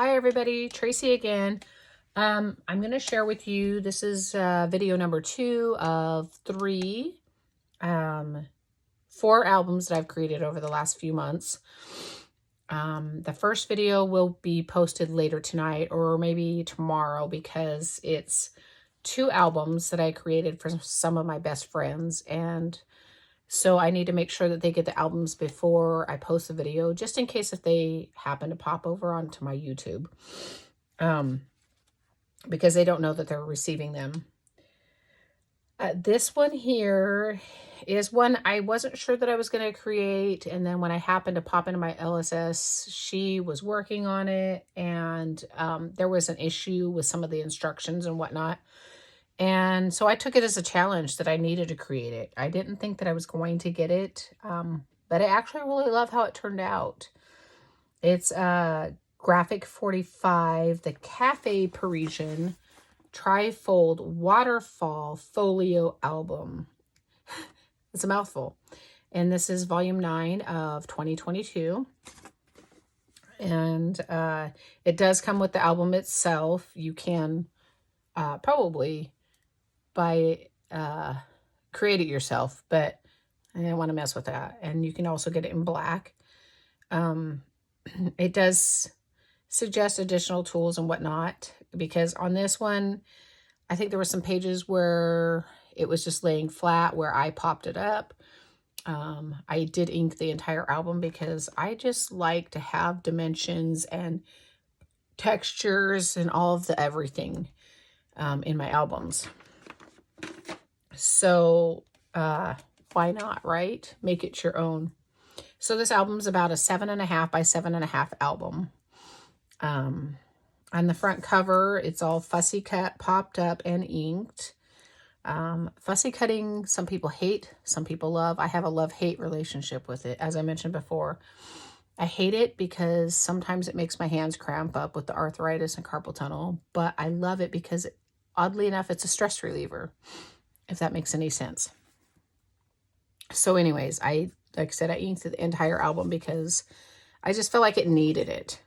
Hi everybody, Tracy again. I'm going to share with you, this is video number 2 of 3, 4 albums that I've created over the last few months. The first video will be posted later tonight or maybe tomorrow because it's 2 albums that I created for some of my best friends, and so I need to make sure that they get the albums before I post the video, just in case if they happen to pop over onto my YouTube, because they don't know that they're receiving them. This one here is one I wasn't sure that I was going to create, and then when I happened to pop into my LSS, she was working on it, and there was an issue with some of the instructions and whatnot. And so I took it as a challenge that I needed to create it. I didn't think that I was going to get it, but I actually really love how it turned out. It's Graphic 45, the Cafe Parisian trifold waterfall folio album. It's a mouthful. And this is volume 9 of 2022. And it does come with the album itself. You can probably create it yourself, but I didn't want to mess with that. And you can also get it in black. It does suggest additional tools and whatnot, because on this one, I think there were some pages where it was just laying flat where I popped it up. I did ink the entire album because I just like to have dimensions and textures and all of the everything in my albums. So why not, right? Make it your own. So this album's about a 7.5 by 7.5 album. On the front cover, it's all fussy cut, popped up, and inked. Fussy cutting, some people hate, some people love. I have a love-hate relationship with it, as I mentioned before. I hate it because sometimes it makes my hands cramp up with the arthritis and carpal tunnel, but I love it because, oddly enough, it's a stress reliever, if that makes any sense. So anyways, like I said, I inked the entire album because I just feel like it needed it.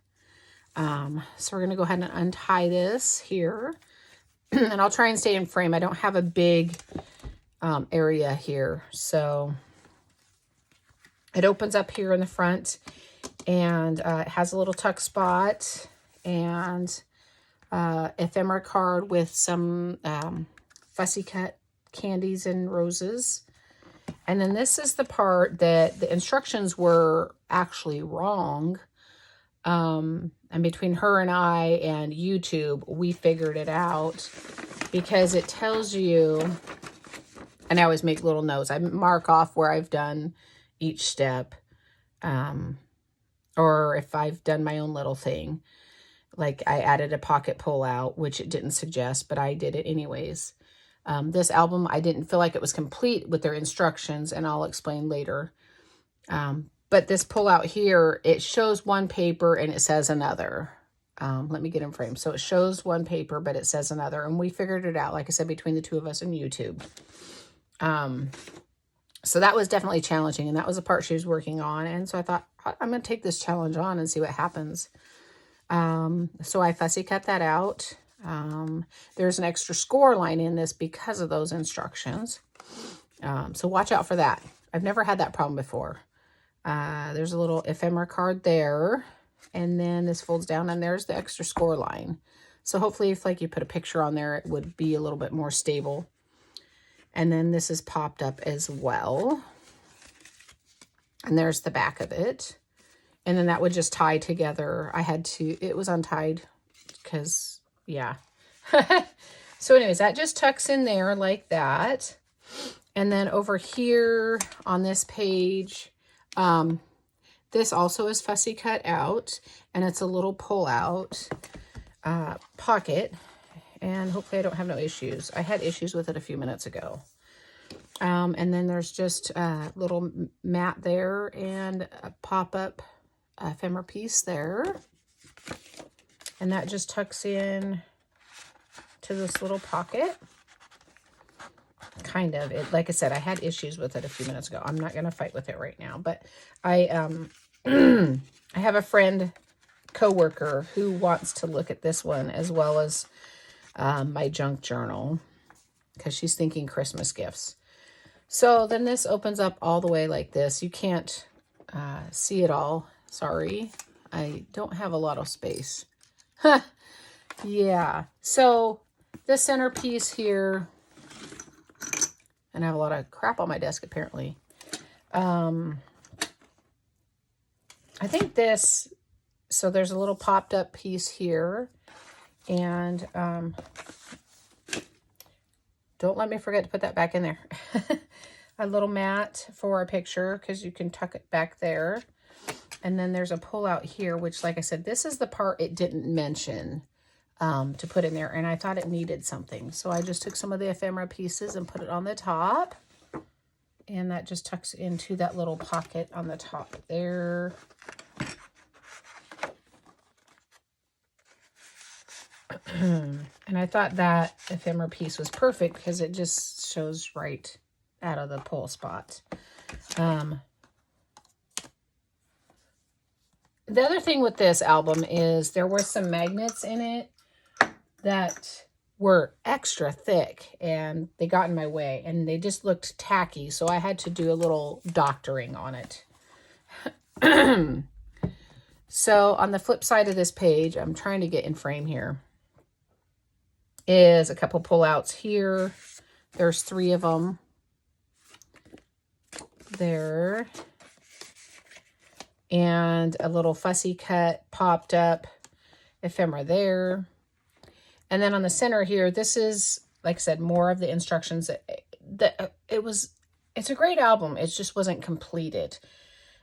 So we're going to go ahead and untie this here. And I'll try and stay in frame. I don't have a big area here. So it opens up here in the front, and it has a little tuck spot and ephemera card with some fussy cut candies and roses. And then this is the part that the instructions were actually wrong. And between her and I and YouTube, we figured it out, because it tells you, and I always make little notes. I mark off where I've done each step, or if I've done my own little thing. Like I added a pocket pull out, which it didn't suggest, but I did it anyways. This album, I didn't feel like it was complete with their instructions, and I'll explain later. But this pull out here, it shows one paper and it says another. Let me get in frame. So it shows one paper, but it says another. And we figured it out, like I said, between the two of us and YouTube. So that was definitely challenging, and that was the part she was working on. And so I thought, I'm going to take this challenge on and see what happens. So I fussy cut that out. There's an extra score line in this because of those instructions. So watch out for that. I've never had that problem before. There's a little ephemera card there, and then this folds down, and there's the extra score line. So hopefully if like you put a picture on there, it would be a little bit more stable. And then this is popped up as well. And there's the back of it. And then that would just tie together. It was untied because, yeah. So anyways, that just tucks in there like that. And then over here on this page, this also is fussy cut out, and it's a little pull out pocket, and hopefully I don't have no issues. I had issues with it a few minutes ago. And then there's just a little mat there and a pop-up ephemera piece there. And that just tucks in to this little pocket. Kind of. Like I said, I had issues with it a few minutes ago. I'm not going to fight with it right now, but I have a friend coworker who wants to look at this one as well as my junk journal, because she's thinking Christmas gifts. So then this opens up all the way like this. You can't see it all. Sorry. I don't have a lot of space. Yeah. So the centerpiece here, and I have a lot of crap on my desk apparently. I think this, so there's a little popped up piece here, and don't let me forget to put that back in there. A little mat for a picture, because you can tuck it back there. And then there's a pull out here, which, like I said, this is the part it didn't mention to put in there. And I thought it needed something. So I just took some of the ephemera pieces and put it on the top. And that just tucks into that little pocket on the top there. And I thought that ephemera piece was perfect because it just shows right out of the pull spot. The other thing with this album is there were some magnets in it that were extra thick, and they got in my way, and they just looked tacky, so I had to do a little doctoring on it. So on the flip side of this page, I'm trying to get in frame here, is a couple pullouts here. There's 3 of them. There. And a little fussy cut popped up ephemera there. And then on the center here, this is, like I said, more of the instructions. It's a great album. It just wasn't completed.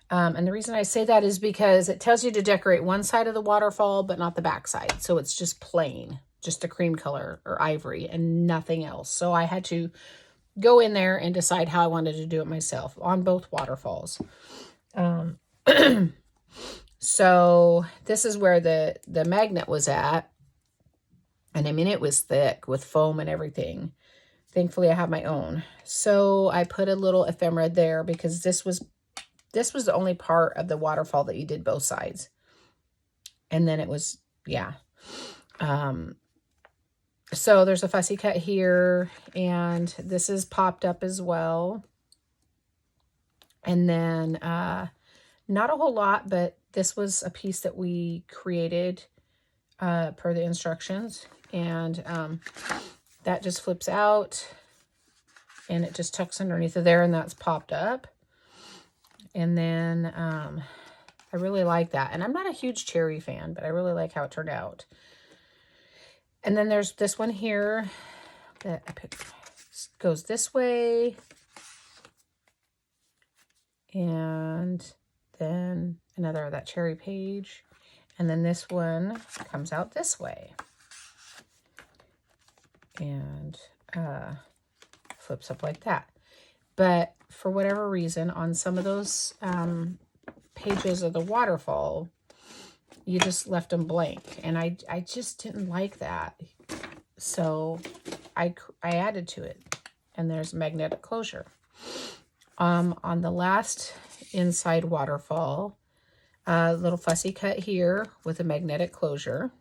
And the reason I say that is because it tells you to decorate one side of the waterfall, but not the back side. So it's just plain, just a cream color or ivory and nothing else. So I had to go in there and decide how I wanted to do it myself on both waterfalls. So this is where the magnet was at. And I mean, it was thick with foam and everything. Thankfully, I have my own. So I put a little ephemera there because this was the only part of the waterfall that you did both sides. And then it was, yeah. So there's a fussy cut here, and this is popped up as well. And then not a whole lot, but this was a piece that we created per the instructions. And that just flips out, and it just tucks underneath of there, and that's popped up. And then I really like that. And I'm not a huge cherry fan, but I really like how it turned out. And then there's this one here that I picked, goes this way. And then another of that cherry page. And then this one comes out this way. And flips up like that. But for whatever reason, on some of those pages of the waterfall, you just left them blank. And I just didn't like that. So I added to it. And there's magnetic closure. On the last inside waterfall, a little fussy cut here with a magnetic closure.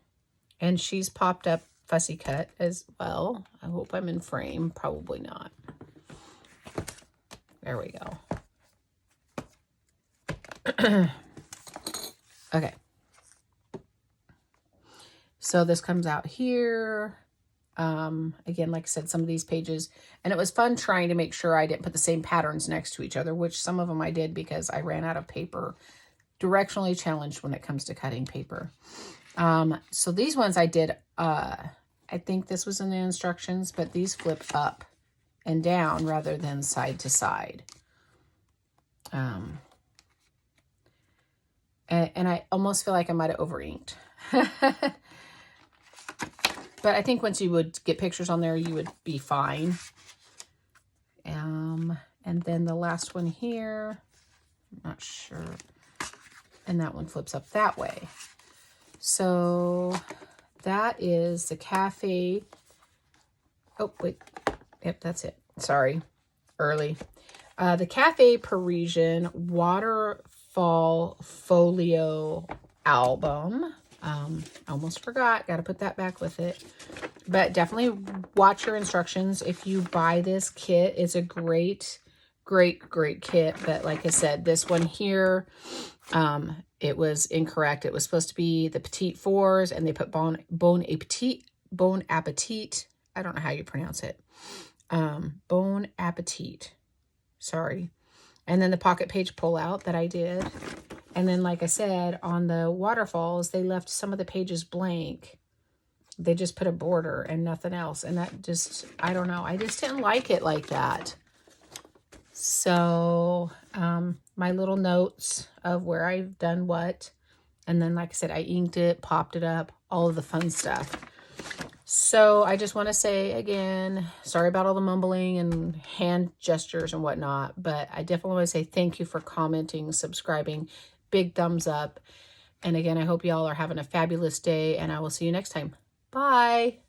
And she's popped up fussy cut as well. I hope I'm in frame. Probably not. There we go. Okay. So this comes out here. Again, like I said, some of these pages, and it was fun trying to make sure I didn't put the same patterns next to each other, which some of them I did because I ran out of paper. Directionally challenged when it comes to cutting paper. So these ones I did, I think this was in the instructions, but these flip up and down rather than side to side. And I almost feel like I might have over inked. But I think once you would get pictures on there, you would be fine. And then the last one here, I'm not sure. And that one flips up that way. So that is the Cafe. Oh, wait. Yep, that's it. Sorry. Early. The Cafe Parisian Waterfall Folio album. Almost forgot. Got to put that back with it. But definitely watch your instructions. If you buy this kit, it's a great kit. But like I said, this one here, it was incorrect. It was supposed to be the petite fours, and they put bon appetit. I don't know how you pronounce it. Bon appetit. Sorry. And then the pocket page pullout that I did. And then, like I said, on the waterfalls, they left some of the pages blank. They just put a border and nothing else. And that just, I don't know. I just didn't like it like that. So, my little notes of where I've done what. And then, like I said, I inked it, popped it up, all of the fun stuff. So, I just want to say again, sorry about all the mumbling and hand gestures and whatnot. But I definitely want to say thank you for commenting, subscribing. Big thumbs up. And again, I hope y'all are having a fabulous day. And I will see you next time. Bye.